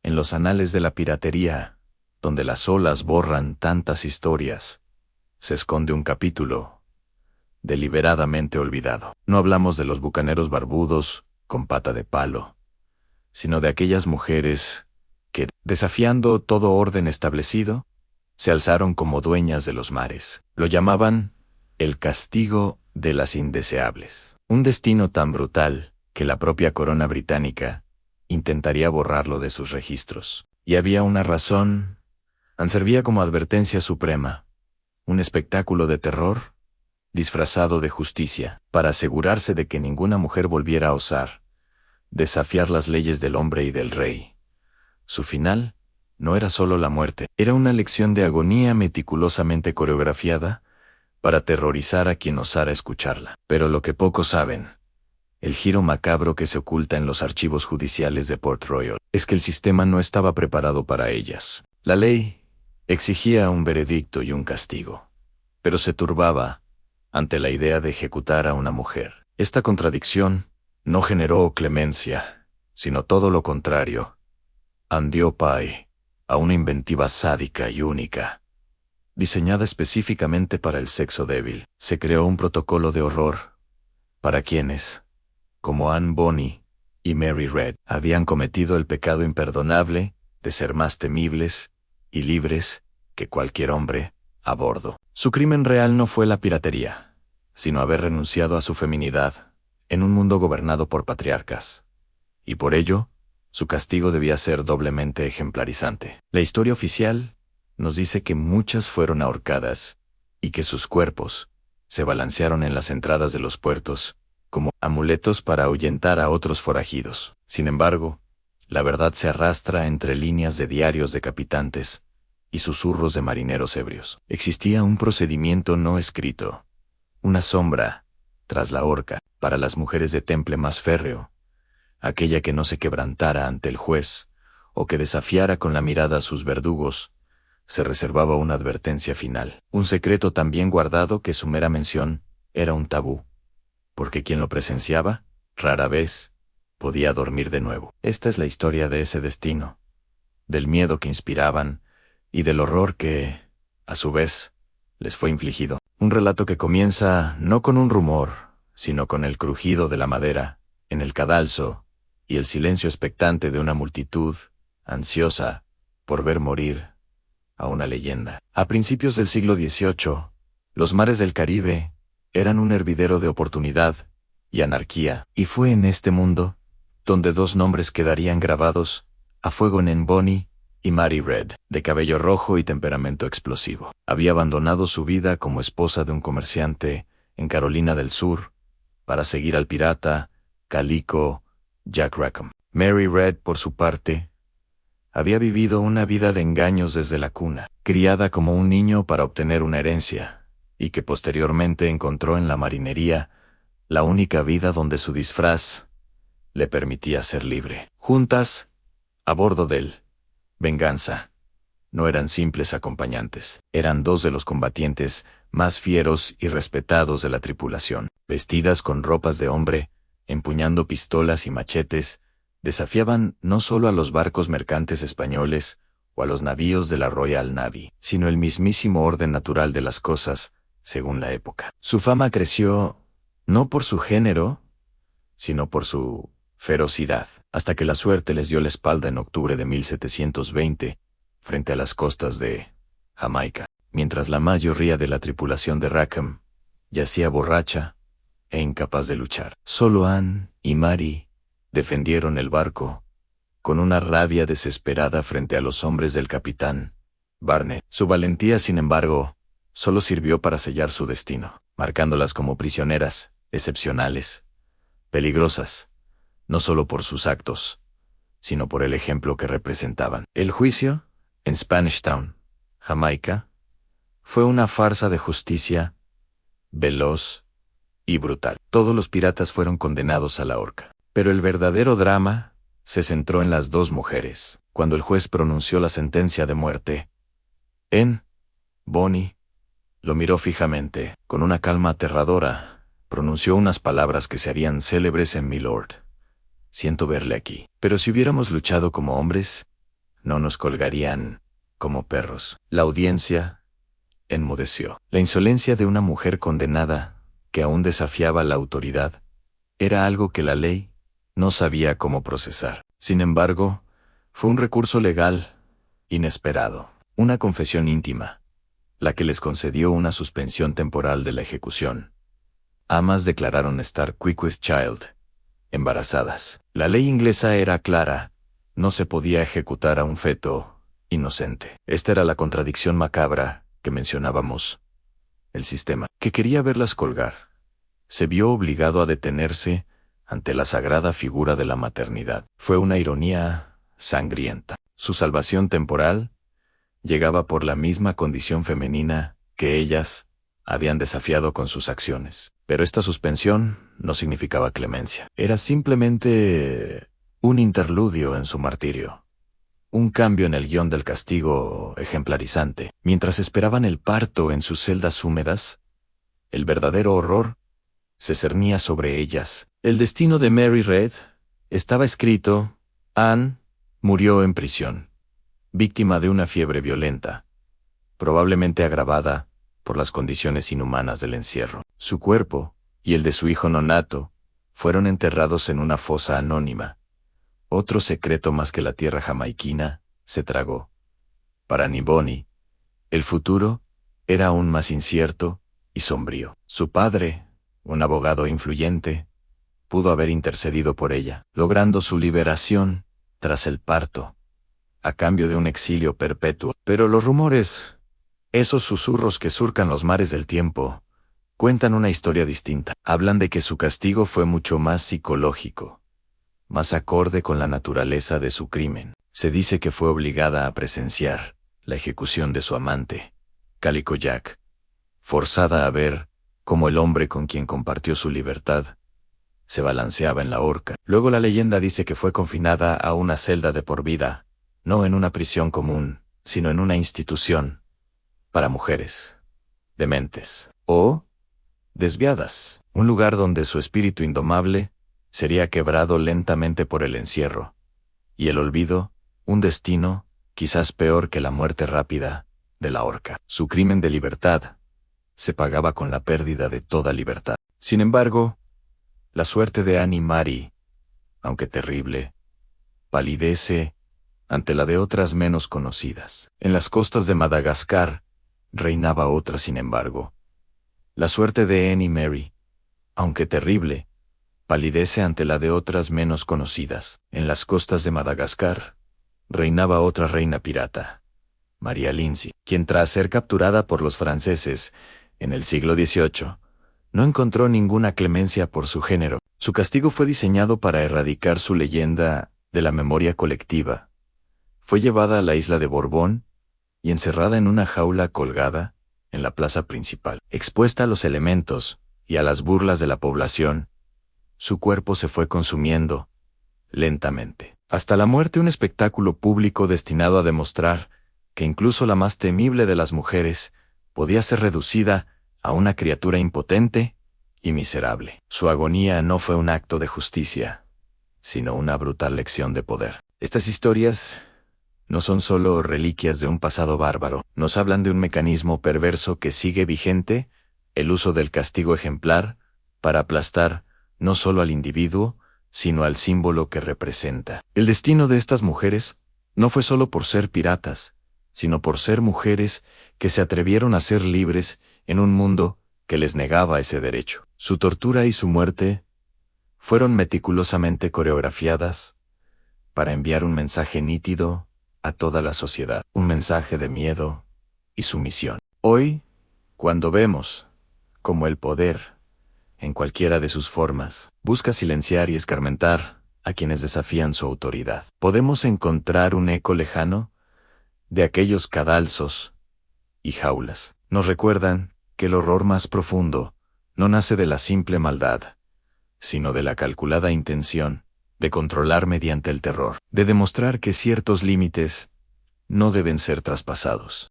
En los anales de la piratería, donde las olas borran tantas historias, se esconde un capítulo deliberadamente olvidado. No hablamos de los bucaneros barbudos con pata de palo, sino de aquellas mujeres que, desafiando todo orden establecido, se alzaron como dueñas de los mares. Lo llamaban el castigo de las indeseables. Un destino tan brutal que la propia corona británica intentaría borrarlo de sus registros. Y había una razón. Servía como advertencia suprema, un espectáculo de terror disfrazado de justicia, para asegurarse de que ninguna mujer volviera a osar desafiar las leyes del hombre y del rey. Su final no era solo la muerte, era una lección de agonía meticulosamente coreografiada para aterrorizar a quien osara escucharla. Pero lo que pocos saben, el giro macabro que se oculta en los archivos judiciales de Port Royal, es que el sistema no estaba preparado para ellas. La ley exigía un veredicto y un castigo, pero se turbaba ante la idea de ejecutar a una mujer. Esta contradicción no generó clemencia, sino todo lo contrario. Dio pie a una inventiva sádica y única, diseñada específicamente para el sexo débil. Se creó un protocolo de horror para quienes, como Anne Bonny y Mary Red, habían cometido el pecado imperdonable de ser más temibles y libres que cualquier hombre a bordo. Su crimen real no fue la piratería, sino haber renunciado a su feminidad en un mundo gobernado por patriarcas. Y por ello, su castigo debía ser doblemente ejemplarizante. La historia oficial nos dice que muchas fueron ahorcadas y que sus cuerpos se balancearon en las entradas de los puertos como amuletos para ahuyentar a otros forajidos. Sin embargo, la verdad se arrastra entre líneas de diarios de capitantes y susurros de marineros ebrios. Existía un procedimiento no escrito, una sombra tras la horca, para las mujeres de temple más férreo, aquella que no se quebrantara ante el juez o que desafiara con la mirada a sus verdugos. Se reservaba una advertencia final, un secreto tan bien guardado que su mera mención era un tabú, porque quien lo presenciaba, rara vez, podía dormir de nuevo. Esta es la historia de ese destino, del miedo que inspiraban y del horror que, a su vez, les fue infligido. Un relato que comienza no con un rumor, sino con el crujido de la madera en el cadalso y el silencio expectante de una multitud ansiosa por ver morir a una leyenda. A principios del siglo XVIII, los mares del Caribe eran un hervidero de oportunidad y anarquía, y fue en este mundo donde dos nombres quedarían grabados a fuego en Anne Bonny y Mary Red, de cabello rojo y temperamento explosivo. Había abandonado su vida como esposa de un comerciante en Carolina del Sur para seguir al pirata Calico Jack Rackham. Mary Red, por su parte, había vivido una vida de engaños desde la cuna, criada como un niño para obtener una herencia, y que posteriormente encontró en la marinería la única vida donde su disfraz le permitía ser libre. Juntas, a bordo del Venganza, no eran simples acompañantes, eran dos de los combatientes más fieros y respetados de la tripulación. Vestidas con ropas de hombre, empuñando pistolas y machetes, desafiaban no solo a los barcos mercantes españoles o a los navíos de la Royal Navy, sino el mismísimo orden natural de las cosas, según la época. Su fama creció no por su género, sino por su ferocidad, hasta que la suerte les dio la espalda en octubre de 1720, frente a las costas de Jamaica, mientras la mayoría de la tripulación de Rackham yacía borracha e incapaz de luchar. Solo Anne y Mary defendieron el barco, con una rabia desesperada frente a los hombres del capitán Barnett. Su valentía, sin embargo, solo sirvió para sellar su destino, marcándolas como prisioneras excepcionales, peligrosas, no solo por sus actos, sino por el ejemplo que representaban. El juicio, en Spanish Town, Jamaica, fue una farsa de justicia, veloz y brutal. Todos los piratas fueron condenados a la horca. Pero el verdadero drama se centró en las dos mujeres. Cuando el juez pronunció la sentencia de muerte, Anne Bonny lo miró fijamente, con una calma aterradora. Pronunció unas palabras que se harían célebres en mi lord. Siento verle aquí. Pero si hubiéramos luchado como hombres, no nos colgarían como perros. La audiencia enmudeció. La insolencia de una mujer condenada, que aún desafiaba la autoridad, era algo que la ley no sabía cómo procesar. Sin embargo, fue un recurso legal inesperado, una confesión íntima, la que les concedió una suspensión temporal de la ejecución. Ambas declararon estar quick with child, embarazadas. La ley inglesa era clara: no se podía ejecutar a un feto inocente. Esta era la contradicción macabra que mencionábamos. El sistema, que quería verlas colgar, se vio obligado a detenerse ante la sagrada figura de la maternidad. Fue una ironía sangrienta. Su salvación temporal llegaba por la misma condición femenina que ellas habían desafiado con sus acciones. Pero esta suspensión no significaba clemencia. Era simplemente un interludio en su martirio. Un cambio en el guión del castigo ejemplarizante. Mientras esperaban el parto en sus celdas húmedas, el verdadero horror se cernía sobre ellas. El destino de Mary Read estaba escrito. Anne murió en prisión, víctima de una fiebre violenta, probablemente agravada por las condiciones inhumanas del encierro. Su cuerpo y el de su hijo nonato fueron enterrados en una fosa anónima. Otro secreto más que la tierra jamaiquina se tragó. Para Annie Bonny, el futuro era aún más incierto y sombrío. Su padre, un abogado influyente, pudo haber intercedido por ella, logrando su liberación tras el parto, a cambio de un exilio perpetuo. Pero los rumores, esos susurros que surcan los mares del tiempo, cuentan una historia distinta. Hablan de que su castigo fue mucho más psicológico, más acorde con la naturaleza de su crimen. Se dice que fue obligada a presenciar la ejecución de su amante, Calico Jack, forzada a ver cómo el hombre con quien compartió su libertad se balanceaba en la horca. Luego la leyenda dice que fue confinada a una celda de por vida, no en una prisión común, sino en una institución para mujeres dementes o desviadas, un lugar donde su espíritu indomable sería quebrado lentamente por el encierro y el olvido, un destino quizás peor que la muerte rápida de la horca. Su crimen de libertad se pagaba con la pérdida de toda libertad. Sin embargo, la suerte de Annie Mary, aunque terrible, palidece ante la de otras menos conocidas. En las costas de Madagascar reinaba otra, sin embargo. La suerte de Annie Mary, aunque terrible, palidece ante la de otras menos conocidas. En las costas de Madagascar reinaba otra reina pirata, María Lindsay, quien tras ser capturada por los franceses en el siglo XVIII, no encontró ninguna clemencia por su género. Su castigo fue diseñado para erradicar su leyenda de la memoria colectiva. Fue llevada a la isla de Borbón y encerrada en una jaula colgada en la plaza principal. Expuesta a los elementos y a las burlas de la población, su cuerpo se fue consumiendo lentamente. Hasta la muerte, un espectáculo público destinado a demostrar que incluso la más temible de las mujeres podía ser reducida a una criatura impotente y miserable. Su agonía no fue un acto de justicia, sino una brutal lección de poder. Estas historias no son solo reliquias de un pasado bárbaro, nos hablan de un mecanismo perverso que sigue vigente, el uso del castigo ejemplar para aplastar no solo al individuo, sino al símbolo que representa. El destino de estas mujeres no fue solo por ser piratas, sino por ser mujeres que se atrevieron a ser libres en un mundo que les negaba ese derecho. Su tortura y su muerte fueron meticulosamente coreografiadas para enviar un mensaje nítido a toda la sociedad, un mensaje de miedo y sumisión. Hoy, cuando vemos cómo el poder, en cualquiera de sus formas, busca silenciar y escarmentar a quienes desafían su autoridad, podemos encontrar un eco lejano de aquellos cadalsos y jaulas. Nos recuerdan que el horror más profundo no nace de la simple maldad, sino de la calculada intención de controlar mediante el terror, de demostrar que ciertos límites no deben ser traspasados.